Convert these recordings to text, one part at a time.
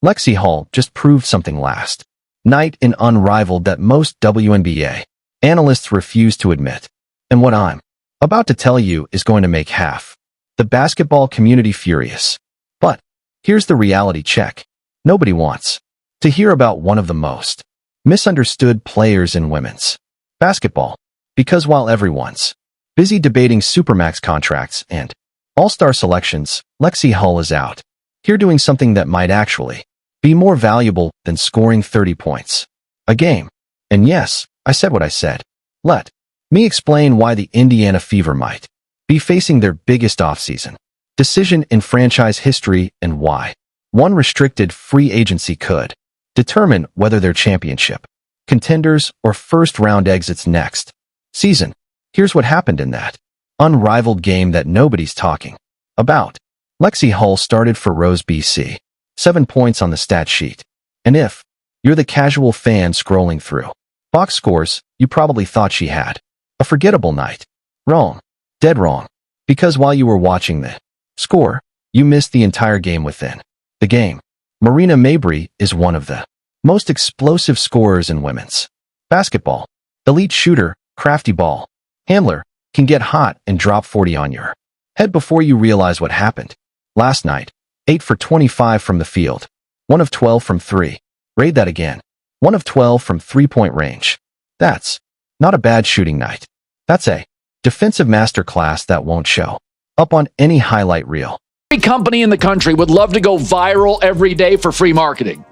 Lexi Hull just proved something last night in unrivaled that most WNBA analysts refuse to admit. And what I'm about to tell you is going to make half the basketball community furious. But here's the reality check. Nobody wants to hear about one of the most misunderstood players in women's basketball. Because while everyone's busy debating supermax contracts and all-star selections, Lexi Hull is out here doing something that might actually be more valuable than scoring 30 points a game. And yes, I said what I said. Let me explain why the Indiana Fever might be facing their biggest offseason decision in franchise history and why one restricted free agency could determine whether they're championship contenders or first-round exits next season. Here's what happened in that unrivaled game that nobody's talking about. Lexi Hull started for Rose, BC. 7 points on the stat sheet. And if you're the casual fan scrolling through box scores, you probably thought she had a forgettable night. Wrong. Dead wrong. Because while you were watching the score, you missed the entire game within the game. Marina Mabrey is one of the most explosive scorers in women's basketball. Elite shooter, crafty ball handler, can get hot and drop 40 on your head before you realize what happened. Last night, 8 for 25 from the field, 1 of 12 from 3. Rate that again. 1 of 12 from three-point range. That's not a bad shooting night. That's a defensive masterclass that won't show up on any highlight reel. Every company in the country would love to go viral every day for free marketing.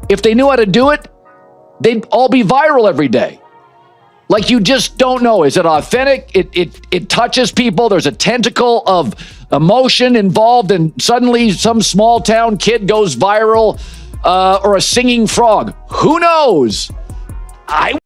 If they knew how to do it, they'd all be viral every day. Like, you just don't know. Is it authentic? It touches people. There's a tentacle of emotion involved, and suddenly some small town kid goes viral, or a singing frog. Who knows?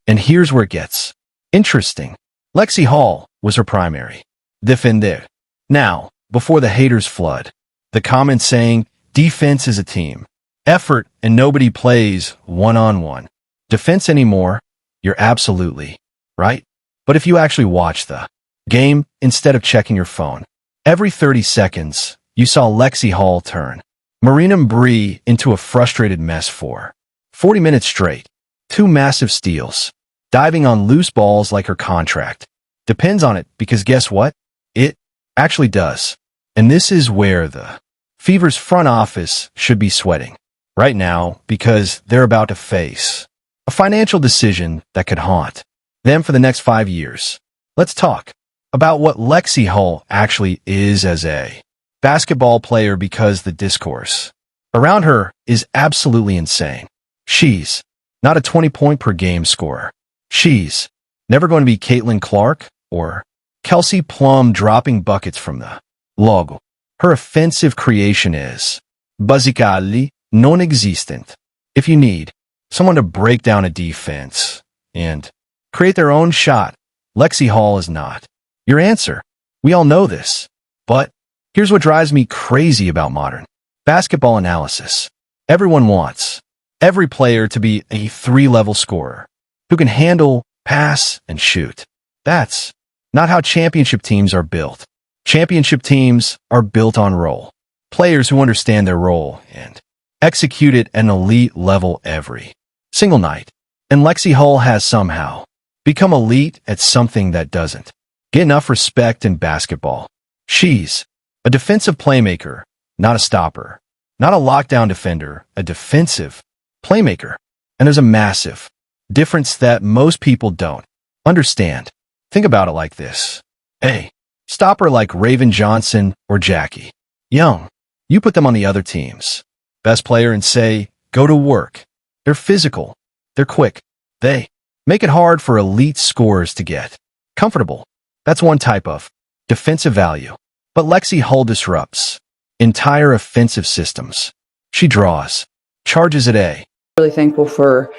And here's where it gets interesting. Lexi Hull was her primary defender. Now, before the haters flood, the comments saying defense is a team effort and nobody plays one-on-one defense anymore, you're absolutely right. But if you actually watch the game instead of checking your phone, every 30 seconds, you saw Lexi Hull turn Marina Mabrey into a frustrated mess for 40 minutes straight. 2 massive steals, diving on loose balls like her contract depends on it, because guess what? It actually does. And this is where the Fever's front office should be sweating right now, because they're about to face a financial decision that could haunt them for the next 5 years. Let's talk about what Lexi Hull actually is as a basketball player, because the discourse around her is absolutely insane. She's not a 20-point per game scorer. She's never going to be Caitlin Clark or Kelsey Plum dropping buckets from the logo. Her offensive creation is basically non-existent. If you need someone to break down a defense and create their own shot, Lexi Hull is not your answer. We all know this. But here's what drives me crazy about modern basketball analysis. Everyone wants every player to be a 3-level scorer who can handle, pass, and shoot. That's not how championship teams are built. Championship teams are built on role. Players who understand their role and execute it at an elite level every single night. And Lexi Hull has somehow become elite at something that doesn't get enough respect in basketball. She's a defensive playmaker, not a stopper. Not a lockdown defender, a defensive playmaker. And there's a massive difference that most people don't understand. Think about it like this. A stopper like Raven Johnson or Jackie Young. You put them on the other team's best player and say, go to work. They're physical. They're quick. They make it hard for elite scorers to get comfortable. That's one type of defensive value. But Lexi Hull disrupts entire offensive systems. She draws charges at A. Really thankful for,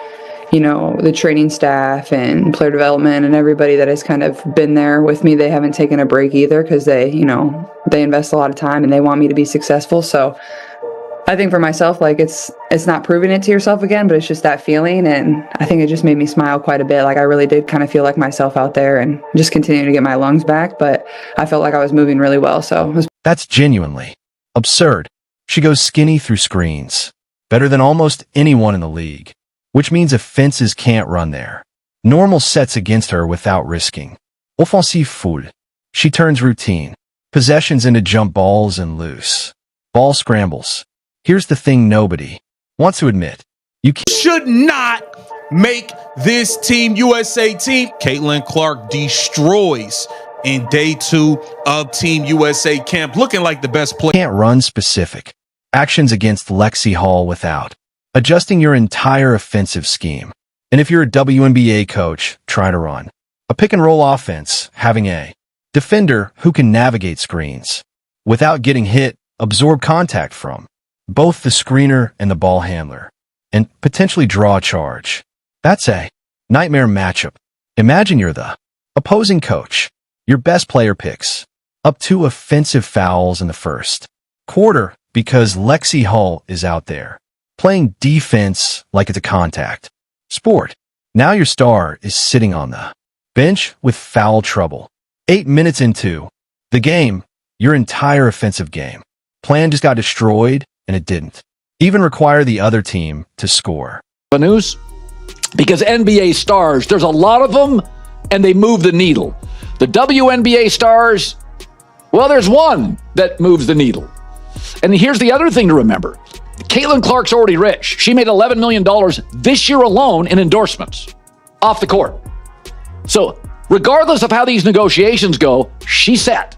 the training staff and player development and everybody that has kind of been there with me. They haven't taken a break either, because they invest a lot of time and they want me to be successful. So I think for myself, it's not proving it to yourself again, but it's just that feeling. And I think it just made me smile quite a bit. Like, I really did kind of feel like myself out there and just continuing to get my lungs back. But I felt like I was moving really well. So that's genuinely absurd. She goes skinny through screens, better than almost anyone in the league, which means offenses can't run there. Normal sets against her without risking. Offensive full. She turns routine. Possessions into jump balls and loose. Ball scrambles. Here's the thing nobody wants to admit. You should not make this Team USA team. Caitlin Clark destroys in day 2 of Team USA camp, looking like the best player. Can't run specific actions against Lexi Hull without adjusting your entire offensive scheme. And if you're a WNBA coach, try to run a pick-and-roll offense, having a defender who can navigate screens without getting hit, absorb contact from both the screener and the ball handler, and potentially draw a charge. That's a nightmare matchup. Imagine you're the opposing coach. Your best player picks up 2 offensive fouls in the first quarter because Lexi Hull is out there playing defense like it's a contact sport. Now your star is sitting on the bench with foul trouble. 8 minutes into the game, your entire offensive game plan just got destroyed, and it didn't even require the other team to score. The news? Because NBA stars, there's a lot of them, and they move the needle. The WNBA stars, well, there's one that moves the needle. And here's the other thing to remember. Caitlin Clark's already rich. She made $11 million this year alone in endorsements off the court. So regardless of how these negotiations go, she's set.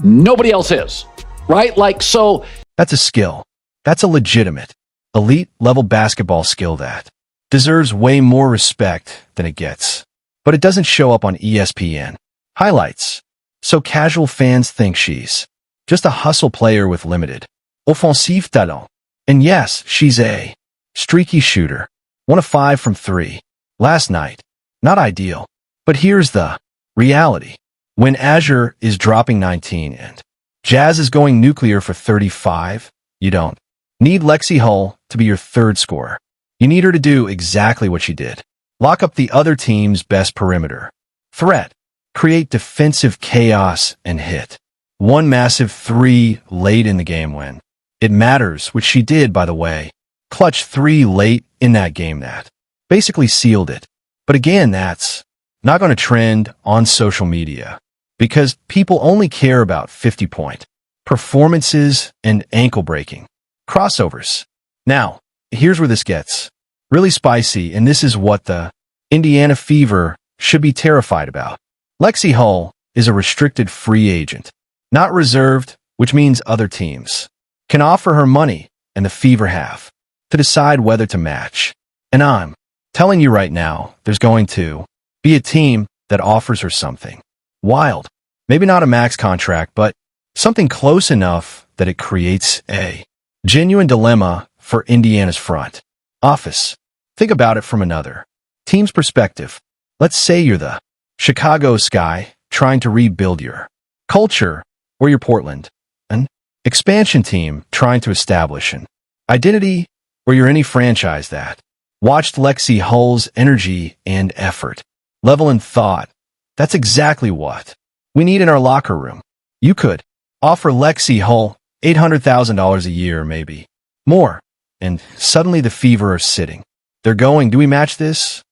Nobody else is, right? So that's a skill. That's a legitimate, elite-level basketball skill that deserves way more respect than it gets. But it doesn't show up on ESPN highlights, so casual fans think she's just a hustle player with limited offensive talent. And yes, she's a streaky shooter. 1 of 5 from 3 last night. Not ideal. But here's the reality. When Azure is dropping 19 and Jazz is going nuclear for 35, you don't need Lexi Hull to be your third scorer. You need her to do exactly what she did. Lock up the other team's best perimeter threat. Create defensive chaos and hit 1 massive 3 late in the game when it matters, which she did, by the way. Clutch 3 late in that game that basically sealed it. But again, that's not going to trend on social media because people only care about 50-point performances and ankle-breaking crossovers. Now, here's where this gets really spicy, and this is what the Indiana Fever should be terrified about. Lexi Hull is a restricted free agent, not reserved, which means other teams can offer her money, and the Fever have to decide whether to match. And I'm telling you right now, there's going to be a team that offers her something wild. Maybe not a max contract, but something close enough that it creates a genuine dilemma for Indiana's front office. Think about it from another team's perspective. Let's say you're the Chicago Sky trying to rebuild your culture, or you're Portland, an expansion team trying to establish an identity, or you're any franchise that watched Lexi Hull's energy and effort level and thought, that's exactly what we need in our locker room. You could offer Lexi Hull $800,000 a year, maybe more, and suddenly the Fever are sitting. They're going, do we match this?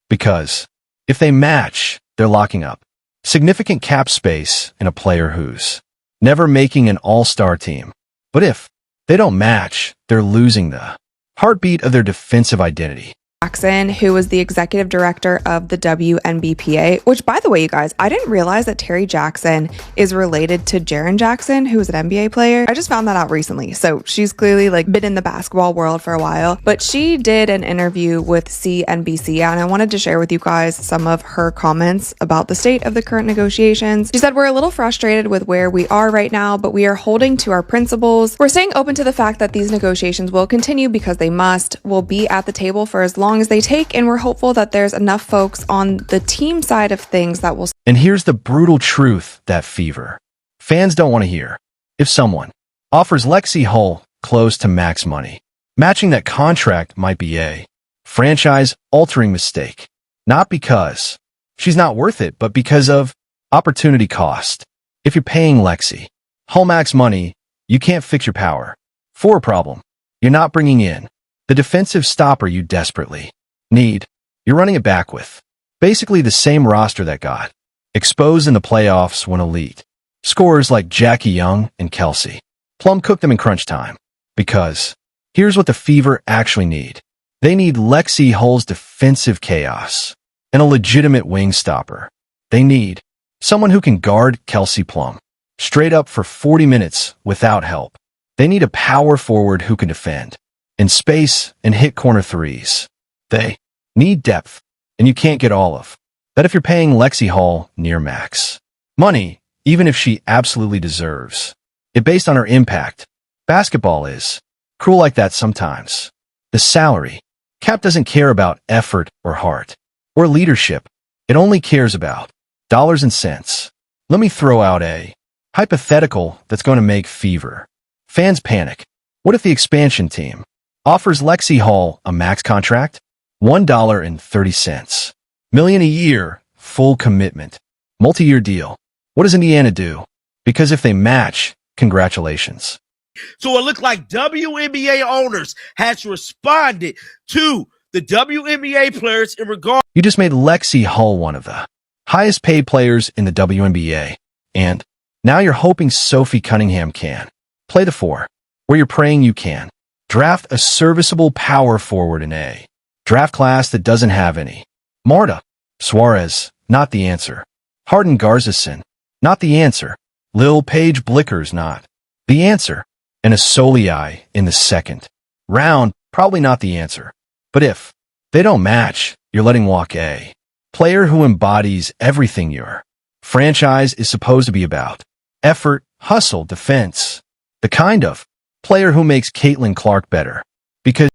Because if they match, they're locking up significant cap space in a player who's never making an all-star team. But if they don't match, they're losing the heartbeat of their defensive identity. Jackson, who was the executive director of the WNBPA, which, by the way, you guys, I didn't realize that Terry Jackson is related to Jaren Jackson, who was an NBA player. I just found that out recently. So she's clearly been in the basketball world for a while, but she did an interview with CNBC, and I wanted to share with you guys some of her comments about the state of the current negotiations. She said, "We're a little frustrated with where we are right now, but we are holding to our principles. We're staying open to the fact that these negotiations will continue because they must. We'll be at the table for as long as they take, and we're hopeful that there's enough folks on the team side of things that will." And here's the brutal truth that Fever fans don't want to hear. If someone offers Lexi Hull close to max money, matching that contract might be a franchise-altering mistake. Not because she's not worth it, but because of opportunity cost. If you're paying Lexi Hull max money, you can't fix your power for a problem. You're not bringing in the defensive stopper you desperately need. You're running it back with basically the same roster that got exposed in the playoffs when elite scorers like Jackie Young and Kelsey Plum cooked them in crunch time. Because here's what the Fever actually need. They need Lexi Hull's defensive chaos and a legitimate wing stopper. They need someone who can guard Kelsey Plum straight up for 40 minutes without help. They need a power forward who can defend in space and hit corner threes. They need depth, and you can't get all of that if you're paying Lexi Hull near max money, even if she absolutely deserves it based on her impact. Basketball is cruel like that sometimes. The salary cap doesn't care about effort or heart or leadership. It only cares about dollars and cents. Let me throw out a hypothetical that's going to make Fever fans panic. What if the expansion team offers Lexi Hull a max contract? $1.30 million a year, full commitment, multi-year deal. What does Indiana do? Because if they match, congratulations. So it looked like WNBA owners has responded to the WNBA players in regard. You just made Lexi Hull one of the highest paid players in the WNBA. And now you're hoping Sophie Cunningham can play the four, where you're praying you can draft a serviceable power forward in a draft class that doesn't have any. Marta Suarez, not the answer. Harden Garzison, not the answer. Lil Paige Blicker's not the answer. And a Soliai in the second round, probably not the answer. But if they don't match, you're letting walk a player who embodies everything your franchise is supposed to be about. Effort, hustle, defense. The kind of player who makes Caitlin Clark better. Because